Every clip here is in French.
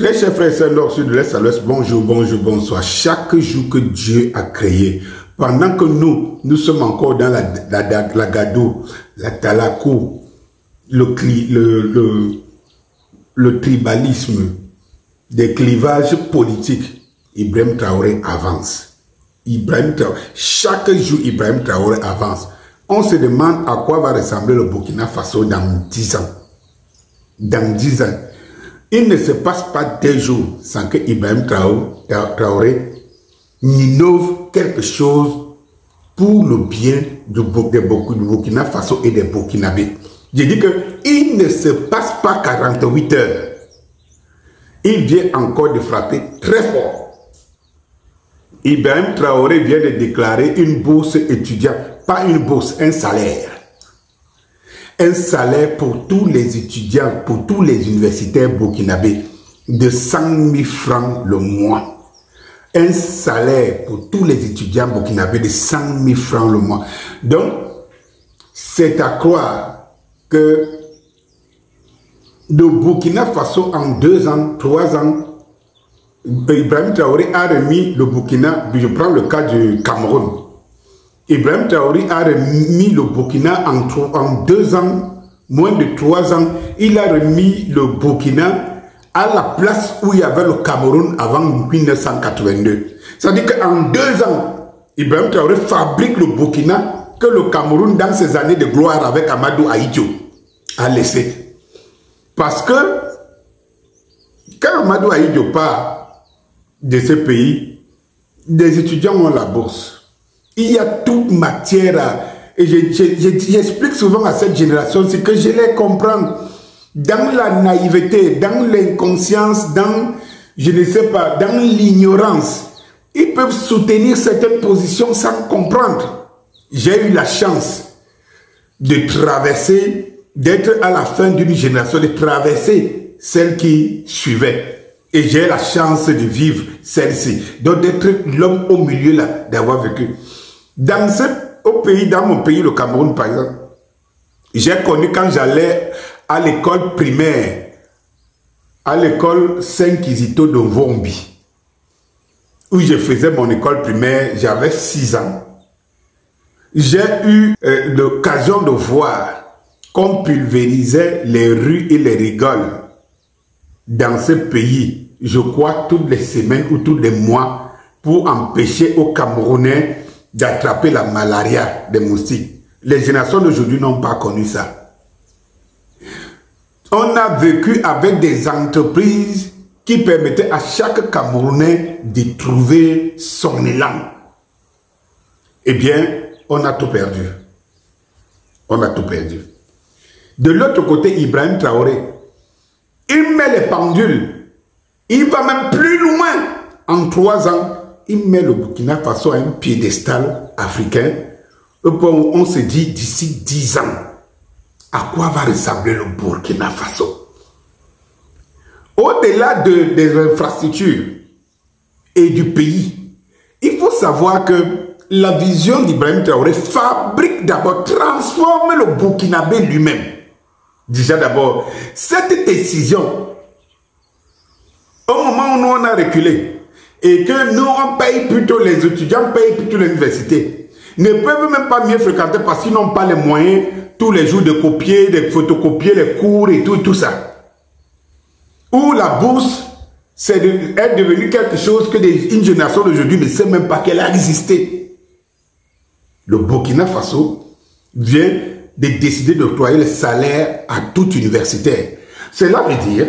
Très chers frères et sœurs, nord, sud, de l'est à l'ouest, bonjour, bonjour, bonsoir. Chaque jour que Dieu a créé, pendant que nous sommes encore dans la gado, la talakou, le tribalisme, des clivages politiques, Ibrahim Traoré avance. Chaque jour, Ibrahim Traoré avance. On se demande à quoi va ressembler le Burkina Faso dans 10 ans. Dans 10 ans. Il ne se passe pas des jours sans que Ibrahim Traoré innove quelque chose pour le bien du Burkina Faso et des Burkinabés. Je dis qu'il ne se passe pas 48 heures. Il vient encore de frapper très fort. Ibrahim Traoré vient de déclarer une bourse étudiante, pas une bourse, un salaire. Un salaire pour tous les étudiants, pour tous les universitaires burkinabés de 100 000 francs le mois. Un salaire pour tous les étudiants burkinabés de 100 000 francs le mois. Donc, c'est à croire que le Burkina Faso en 2 ans, 3 ans, Ibrahim Traoré a remis le Burkina, je prends le cas du Cameroun. Ibrahim Traoré a remis le Burkina en 2 ans, moins de 3 ans, il a remis le Burkina à la place où il y avait le Cameroun avant 1982. C'est-à-dire qu'en 2 ans, Ibrahim Traoré fabrique le Burkina que le Cameroun, dans ses années de gloire avec Amadou Ahidjo, a laissé. Parce que quand Amadou Ahidjo part de ce pays, des étudiants ont la bourse. Il y a toute matière et j'explique souvent à cette génération, c'est que je les comprends dans la naïveté, dans l'inconscience, dans, je ne sais pas, dans l'ignorance. Ils peuvent soutenir certaines positions sans comprendre. J'ai eu la chance de traverser, d'être à la fin d'une génération, de traverser celle qui suivait. Et j'ai la chance de vivre celle-ci. Donc d'être l'homme au milieu là, d'avoir vécu. Dans mon pays, le Cameroun par exemple, j'ai connu quand j'allais à l'école primaire, à l'école Saint-Kizito de Vombi, où je faisais mon école primaire, j'avais 6 ans. J'ai eu l'occasion de voir qu'on pulvérisait les rues et les rigoles dans ce pays, je crois, toutes les semaines ou tous les mois, pour empêcher aux Camerounais d'attraper la malaria des moustiques. Les générations d'aujourd'hui n'ont pas connu ça. On a vécu avec des entreprises qui permettaient à chaque Camerounais de trouver son élan. Eh bien, on a tout perdu. On a tout perdu. De l'autre côté, Ibrahim Traoré, il met les pendules. Il va même plus loin. En 3 ans, il met le Burkina Faso à un piédestal africain. On se dit d'ici 10 ans, à quoi va ressembler le Burkina Faso? Au-delà des infrastructures et du pays, il faut savoir que la vision d'Ibrahim Traoré fabrique d'abord, transforme le Burkinabé lui-même. Déjà d'abord, cette décision, au moment où nous on a reculé, et que nous on paye plutôt, les étudiants payent plutôt l'université, ne peuvent même pas mieux fréquenter parce qu'ils n'ont pas les moyens tous les jours de copier, de photocopier les cours et tout ça. Ou la bourse est devenue quelque chose que une génération d'aujourd'hui ne sait même pas qu'elle a existé. Le Burkina Faso vient de décider d'octroyer le salaire à tout universitaire. Cela veut dire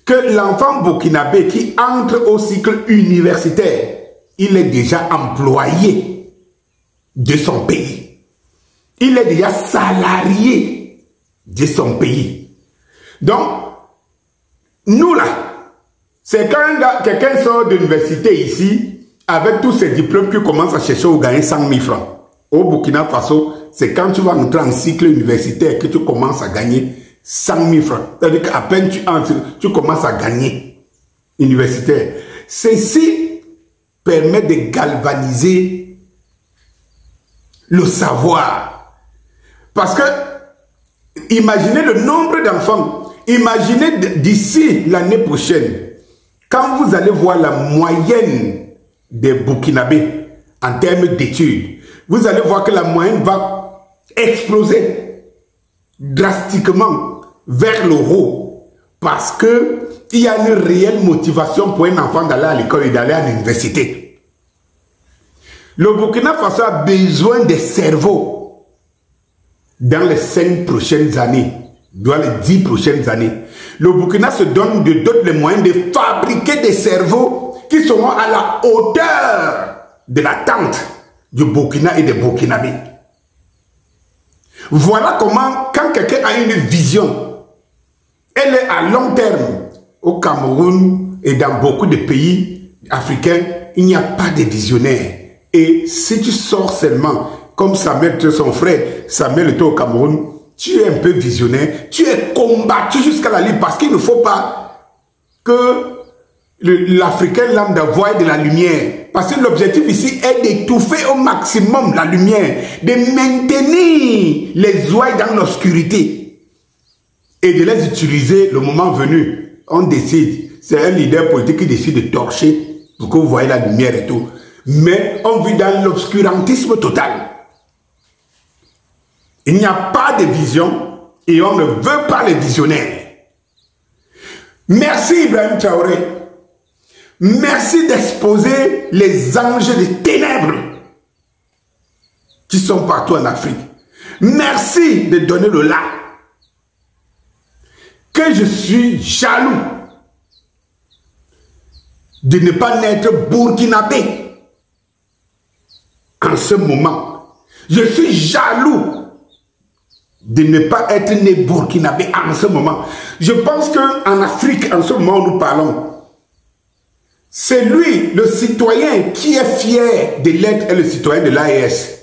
que l'enfant burkinabé qui entre au cycle universitaire, il est déjà employé de son pays. Il est déjà salarié de son pays. Donc, nous là, c'est quand quelqu'un sort de l'université ici, avec tous ses diplômes, qui commence à chercher ou gagner 100 000 francs. Au Burkina Faso, c'est quand tu vas entrer en cycle universitaire que tu commences à gagner 100 000 francs. C'est-à-dire qu'à peine tu entres, tu commences à gagner universitaire. Ceci permet de galvaniser le savoir. Parce que, imaginez le nombre d'enfants imaginez d'ici l'année prochaine, quand vous allez voir la moyenne des Burkinabés en termes d'études, vous allez voir que la moyenne va exploser drastiquement vers le haut parce qu'il y a une réelle motivation pour un enfant d'aller à l'école et d'aller à l'université. Le Burkina Faso a besoin des cerveaux dans les 5 prochaines années, dans les 10 prochaines années. Le Burkina se donne les moyens de fabriquer des cerveaux qui seront à la hauteur de l'attente du Burkina et des Burkinabés. Voilà comment, quand quelqu'un a une vision, elle est à long terme. Au Cameroun et dans beaucoup de pays africains, il n'y a pas de visionnaires. Et si tu sors seulement, comme Samuel, son frère, Samuel était au Cameroun, tu es un peu visionnaire, tu es combattu jusqu'à la ligne parce qu'il ne faut pas que l'Africain lambda voie de la lumière. Parce que l'objectif ici est d'étouffer au maximum la lumière, de maintenir les ouailles dans l'obscurité et de les utiliser le moment venu. On décide, c'est un leader politique qui décide de torcher pour que vous voyez la lumière et tout. Mais on vit dans l'obscurantisme total. Il n'y a pas de vision et on ne veut pas les visionnaires. Merci Ibrahim Traoré. Merci d'exposer les anges des ténèbres qui sont partout en Afrique. Merci de donner le là. Que je suis jaloux de ne pas naître burkinabé en ce moment. Je suis jaloux de ne pas être né burkinabé en ce moment. Je pense qu'en Afrique, en ce moment où nous parlons, c'est lui, le citoyen, qui est fier de l'être et le citoyen de l'AES.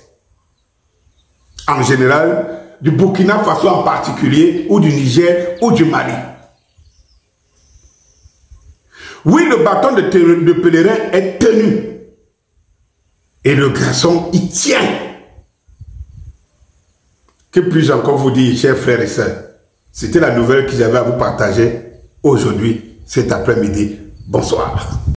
En général, du Burkina Faso en particulier, ou du Niger, ou du Mali. Oui, le bâton de pèlerin est tenu. Et le garçon, il tient. Que puis-je encore vous dire, chers frères et sœurs? C'était la nouvelle que j'avais à vous partager aujourd'hui, cet après-midi. Bonsoir.